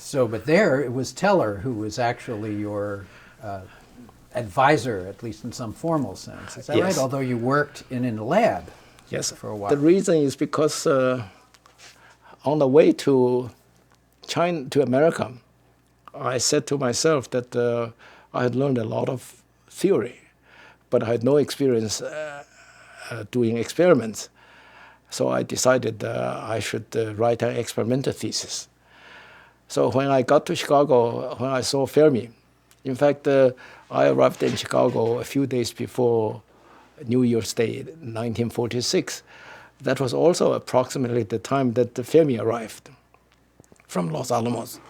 So, but there it was Teller who was actually your advisor, at least in some formal sense. Is that Yes. right? Although you worked in a lab Yes. for a while. The reason is because on the way to China, to America, I said to myself that I had learned a lot of theory, but I had no experience doing experiments. So I decided I should write an experimental thesis. So when I got to Chicago, when I saw Fermi, in fact, I arrived in Chicago a few days before New Year's Day, 1946. That was also approximately the time that the Fermi arrived from Los Alamos.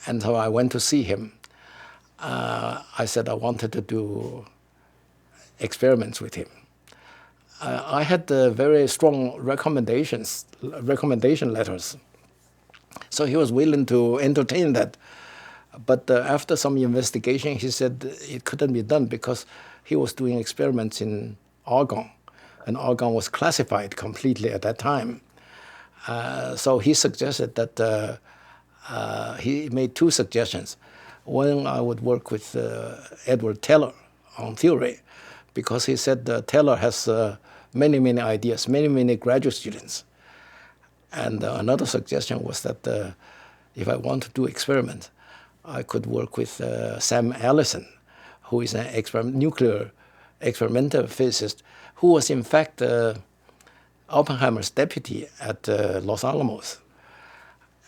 And so I went to see him. I said I wanted to do experiments with him. I had very strong recommendation letters. So he was willing to entertain that. But after some investigation, he said it couldn't be done because he was doing experiments in argon, and argon was classified completely at that time. So he suggested that he made two suggestions. One, I would work with Edward Teller on theory, because he said Teller has many, many ideas, many, many graduate students. And another suggestion was that if I want to do experiments, I could work with Sam Allison, who is an nuclear experimental physicist, who was in fact Oppenheimer's deputy at Los Alamos.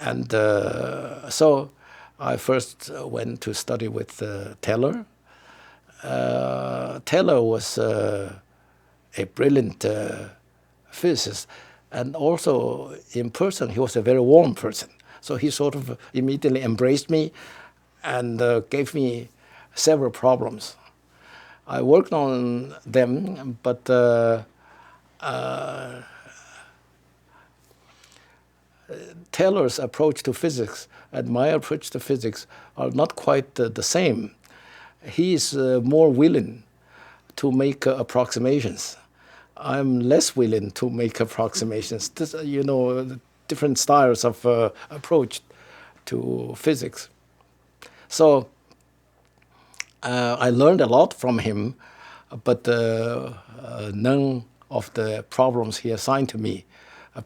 And so I first went to study with Teller. Teller was a brilliant physicist, and also in person he was a very warm person. So he sort of immediately embraced me and gave me several problems. I worked on them, but Taylor's approach to physics and my approach to physics are not quite the same. He is more willing to make approximations. I'm less willing to make approximations. This, different styles of approach to physics. So I learned a lot from him, but none of the problems he assigned to me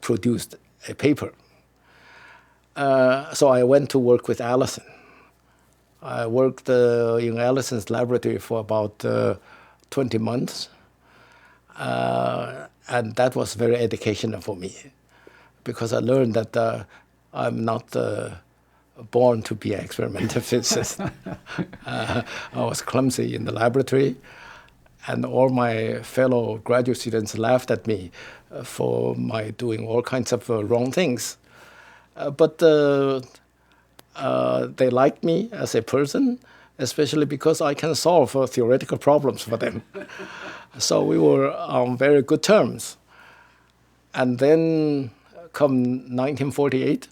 produced a paper. So I went to work with Allison. I worked in Allison's laboratory for about 20 months. And that was very educational for me, because I learned that I'm not born to be an experimental physicist. I was clumsy in the laboratory, and all my fellow graduate students laughed at me for my doing all kinds of wrong things. But they liked me as a person, especially because I can solve theoretical problems for them. So we were on very good terms. And then come 1948,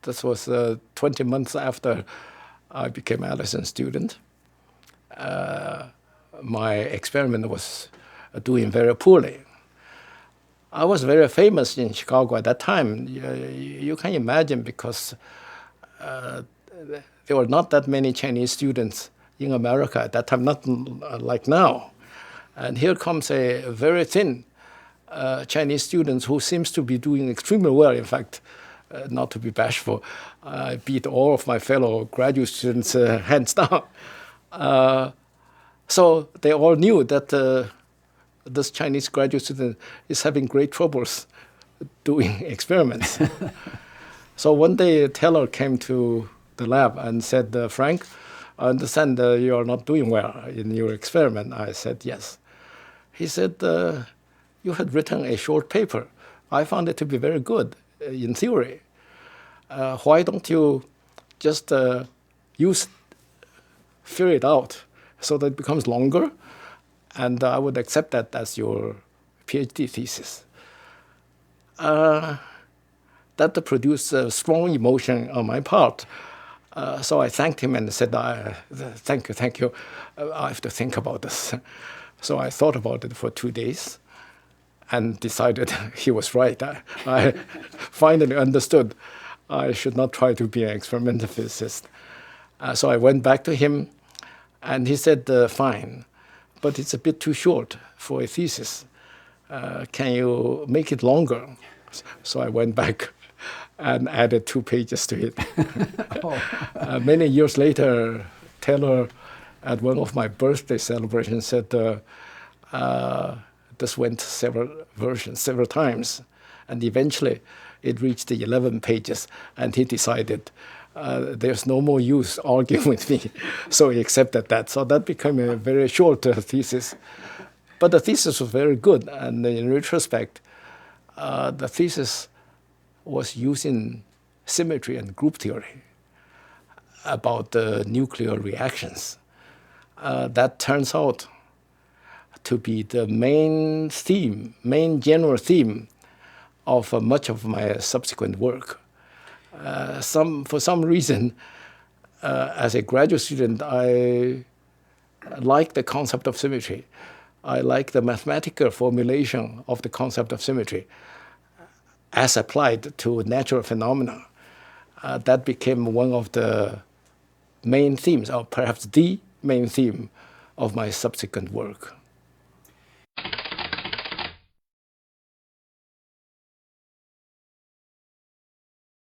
this was 20 months after I became Allison's student, my experiment was doing very poorly. I was very famous in Chicago at that time. You can imagine, because there were not that many Chinese students in America at that time, not like now. And here comes a very thin Chinese student who seems to be doing extremely well. In fact, not to be bashful, I beat all of my fellow graduate students hands down. So they all knew that this Chinese graduate student is having great troubles doing experiments. So one day, Taylor came to the lab and said, Frank, I understand you are not doing well in your experiment. I said, yes. He said, you had written a short paper. I found it to be very good in theory. Why don't you just fill it out so that it becomes longer, and I would accept that as your PhD thesis. That produced a strong emotion on my part. So I thanked him and said, thank you. I have to think about this. So I thought about it for 2 days and decided he was right. I finally understood I should not try to be an experimental physicist. So I went back to him, and he said, fine, but it's a bit too short for a thesis. Can you make it longer? So I went back and added 2 pages to it. Many years later, Taylor, at one of my birthday celebrations, said, this went several versions, several times, and eventually it reached the 11 pages, and he decided there's no more use arguing with me, so he accepted that. So that became a very short thesis. But the thesis was very good, and in retrospect, the thesis was using symmetry and group theory about the nuclear reactions. That turns out to be the main theme, main general theme of much of my subsequent work. For some reason, as a graduate student, I like the concept of symmetry. I like the mathematical formulation of the concept of symmetry as applied to natural phenomena. That became one of the main themes, or perhaps the main theme of my subsequent work.